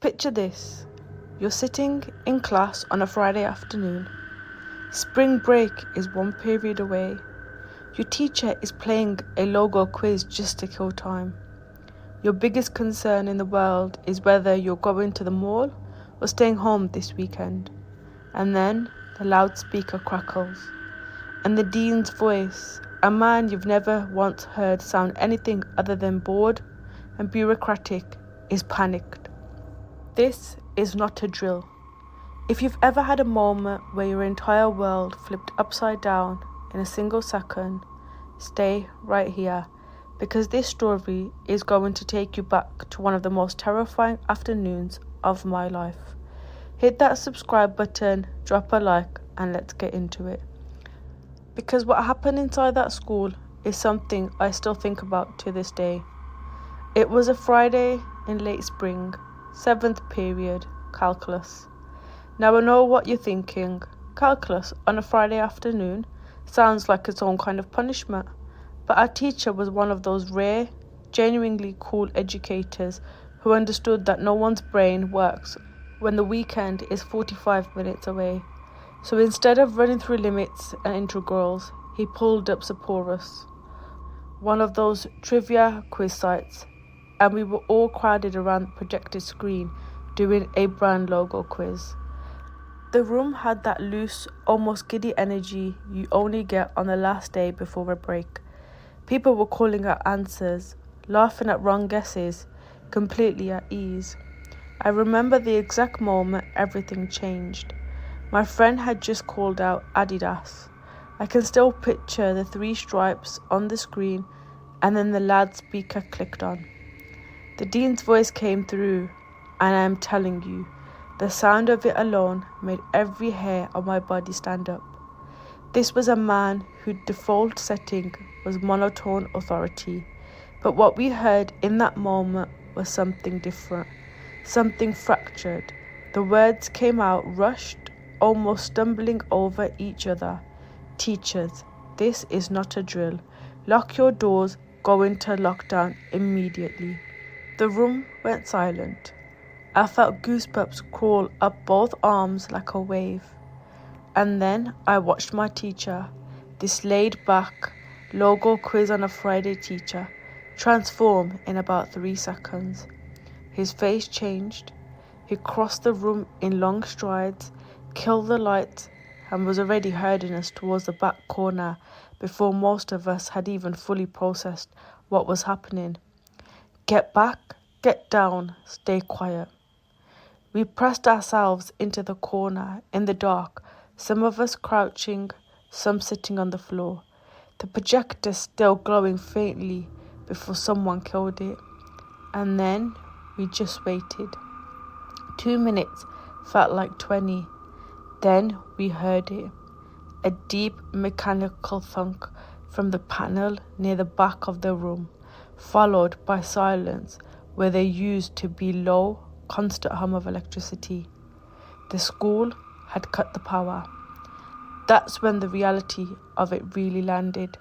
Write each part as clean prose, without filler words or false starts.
Picture this. You're sitting in class on a Friday afternoon. Spring break is one period away. Your teacher is playing a logo quiz just to kill time. Your biggest concern in the world is whether you're going to the mall or staying home this weekend. And then the loudspeaker crackles. And the dean's voice, a man you've never once heard sound anything other than bored and bureaucratic, is panicked. This is not a drill. If you've ever had a moment where your entire world flipped upside down in a single second, stay right here, because this story is going to take you back to one of the most terrifying afternoons of my life. Hit that subscribe button, drop a like, and let's get into it. Because what happened inside that school is something I still think about to this day. It was a Friday in late spring, 7th period, calculus. Now I know what you're thinking. Calculus on a Friday afternoon sounds like its own kind of punishment. But our teacher was one of those rare, genuinely cool educators who understood that no one's brain works when the weekend is 45 minutes away. So instead of running through limits and integrals, he pulled up Saporus, one of those trivia quiz sites, and we were all crowded around the projected screen doing a brand logo quiz. The room had that loose, almost giddy energy you only get on the last day before a break. People were calling out answers, laughing at wrong guesses, completely at ease. I remember the exact moment everything changed. My friend had just called out Adidas. I can still picture the 3 stripes on the screen, and then the loudspeaker clicked on. The dean's voice came through, and I am telling you, the sound of it alone made every hair on my body stand up. This was a man whose default setting was monotone authority, but what we heard in that moment was something different, something fractured. The words came out rushed, almost stumbling over each other. Teachers, this is not a drill. Lock your doors, go into lockdown immediately. The room went silent. I felt goosebumps crawl up both arms like a wave. And then I watched my teacher, this laid-back, logo quiz on a Friday teacher, transform in about 3 seconds. His face changed. He crossed the room in long strides, killed the lights, and was already herding us towards the back corner before most of us had even fully processed what was happening. Get back, get down, stay quiet. We pressed ourselves into the corner in the dark, some of us crouching, some sitting on the floor, the projector still glowing faintly before someone killed it. And then we just waited. 2 minutes felt like 20. Then we heard it, a deep mechanical thunk from the panel near the back of the room, followed by silence where there used to be low, constant hum of electricity. The school had cut the power. That's when the reality of it really landed.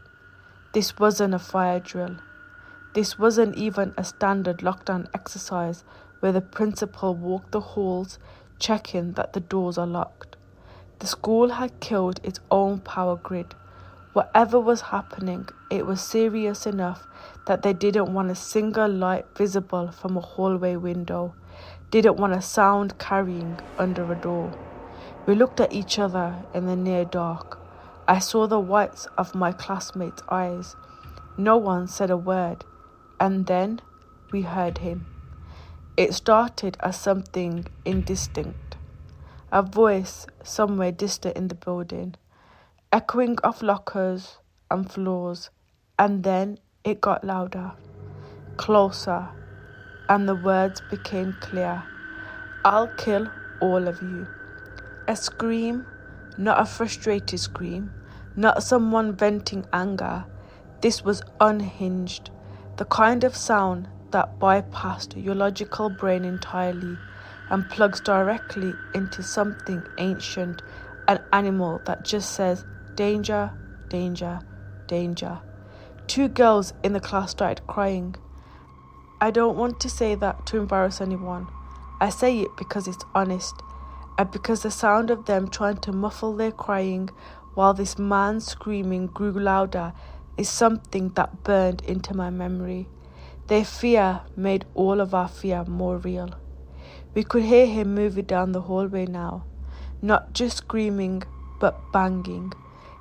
This wasn't a fire drill. This wasn't even a standard lockdown exercise where the principal walked the halls checking that the doors are locked. The school had killed its own power grid. Whatever was happening, it was serious enough that they didn't want a single light visible from a hallway window, didn't want a sound carrying under a door. We looked at each other in the near dark. I saw the whites of my classmates' eyes. No one said a word, and then we heard him. It started as something indistinct, a voice somewhere distant in the building, echoing off lockers and floors, and then it got louder, closer, and the words became clear. I'll kill all of you. A scream, not a frustrated scream, not someone venting anger. This was unhinged, the kind of sound that bypassed your logical brain entirely and plugs directly into something ancient, an animal that just says, danger, danger, danger. 2 girls in the class started crying. I don't want to say that to embarrass anyone. I say it because it's honest, and because the sound of them trying to muffle their crying while this man's screaming grew louder is something that burned into my memory. Their fear made all of our fear more real. We could hear him moving down the hallway now, not just screaming, but banging,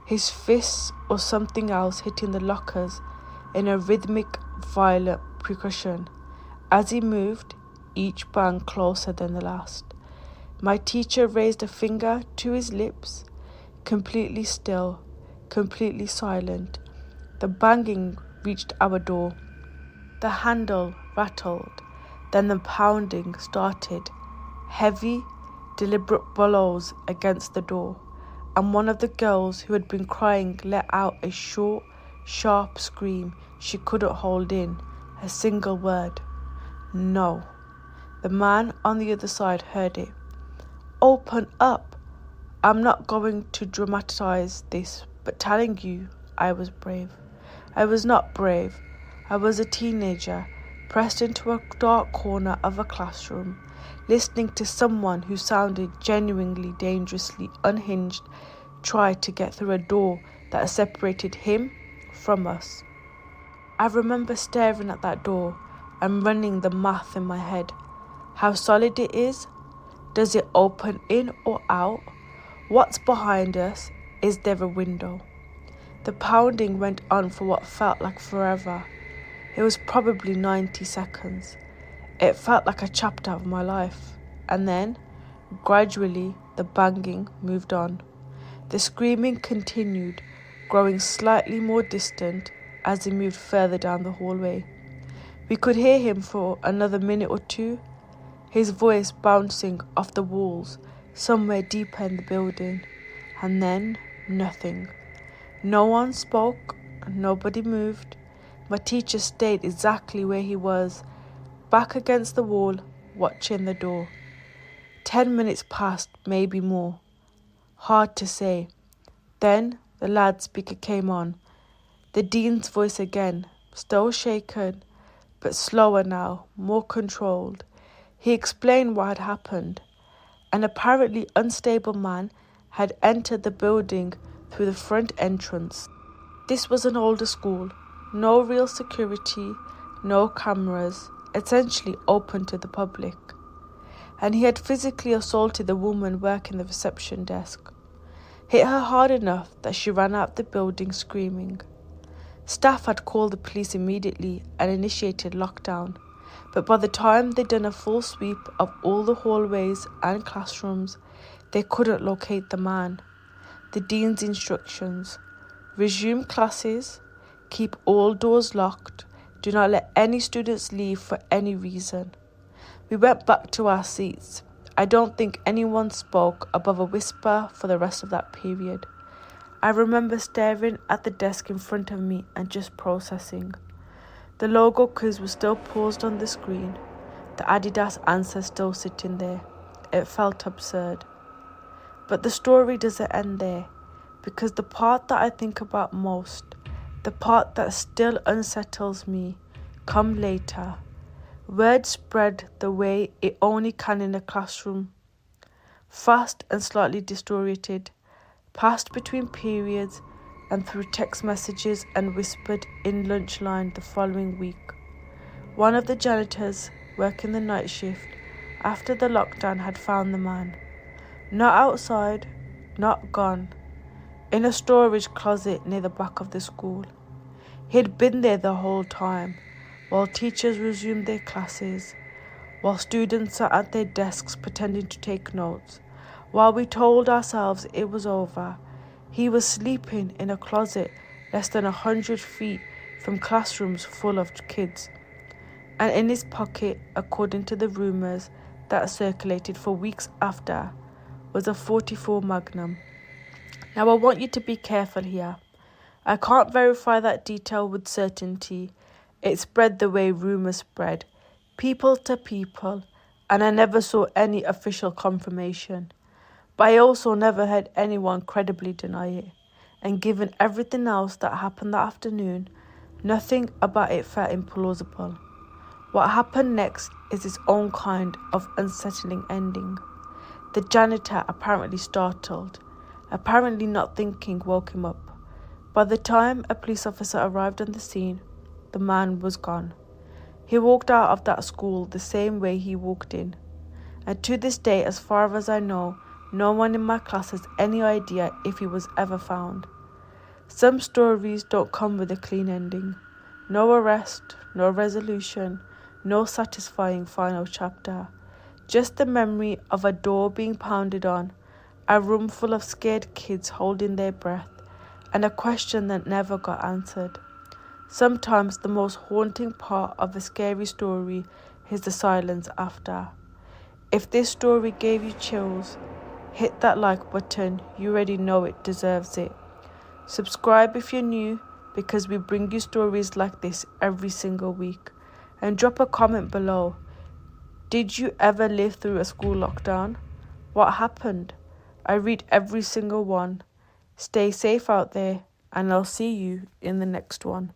his fists or something else hitting the lockers in a rhythmic, violent percussion. As he moved, each bang closer than the last. My teacher raised a finger to his lips, completely still, completely silent. The banging reached our door. The handle rattled, then the pounding started. Heavy, deliberate blows against the door, and one of the girls who had been crying let out a short, sharp scream she couldn't hold in, a single word. No. The man on the other side heard it. Open up. I'm not going to dramatize this, but telling you, I was brave. I was not brave. I was a teenager, pressed into a dark corner of a classroom, listening to someone who sounded genuinely dangerously unhinged try to get through a door that separated him from us. I remember staring at that door and running the math in my head. How solid it is? Does it open in or out? What's behind us? Is there a window? The pounding went on for what felt like forever. It was probably 90 seconds. It felt like a chapter of my life. And then, gradually, the banging moved on. The screaming continued, growing slightly more distant as he moved further down the hallway. We could hear him for another minute or two, his voice bouncing off the walls somewhere deeper in the building. And then, nothing. No one spoke, nobody moved. My teacher stayed exactly where he was, back against the wall, watching the door. 10 minutes passed, maybe more. Hard to say. Then the loudspeaker came on. The dean's voice again, still shaken, but slower now, more controlled. He explained what had happened. An apparently unstable man had entered the building through the front entrance. This was an older school, no real security, no cameras, essentially open to the public. And he had physically assaulted the woman working the reception desk. Hit her hard enough that she ran out of the building screaming. Staff had called the police immediately and initiated lockdown, but by the time they'd done a full sweep of all the hallways and classrooms, they couldn't locate the man. The dean's instructions: resume classes, keep all doors locked, do not let any students leave for any reason. We went back to our seats. I don't think anyone spoke above a whisper for the rest of that period. I remember staring at the desk in front of me and just processing. The logo quiz was still paused on the screen, the Adidas answer still sitting there. It felt absurd. But the story doesn't end there, because the part that I think about most, the part that still unsettles me, come later. Word spread the way it only can in a classroom. Fast and slightly disoriented, passed between periods and through text messages and whispered in lunch line the following week. One of the janitors working the night shift after the lockdown had found the man. Not outside, not gone. In a storage closet near the back of the school. He had been there the whole time, while teachers resumed their classes, while students sat at their desks pretending to take notes, while we told ourselves it was over. He was sleeping in a closet less than 100 feet from classrooms full of kids. And in his pocket, according to the rumours that circulated for weeks after, was a .44 Magnum. Now I want you to be careful here. I can't verify that detail with certainty. It spread the way rumours spread, people to people, and I never saw any official confirmation. But I also never heard anyone credibly deny it. And given everything else that happened that afternoon, nothing about it felt implausible. What happened next is its own kind of unsettling ending. The janitor, apparently startled, apparently not thinking, woke him up. By the time a police officer arrived on the scene, the man was gone. He walked out of that school the same way he walked in. And to this day, as far as I know, no one in my class has any idea if he was ever found. Some stories don't come with a clean ending. No arrest, no resolution, no satisfying final chapter. Just the memory of a door being pounded on, a room full of scared kids holding their breath, and a question that never got answered. Sometimes the most haunting part of a scary story is the silence after. If this story gave you chills, hit that like button. You already know it deserves it. Subscribe if you're new, because we bring you stories like this every single week. And drop a comment below. Did you ever live through a school lockdown? What happened? I read every single one. Stay safe out there, and I'll see you in the next one.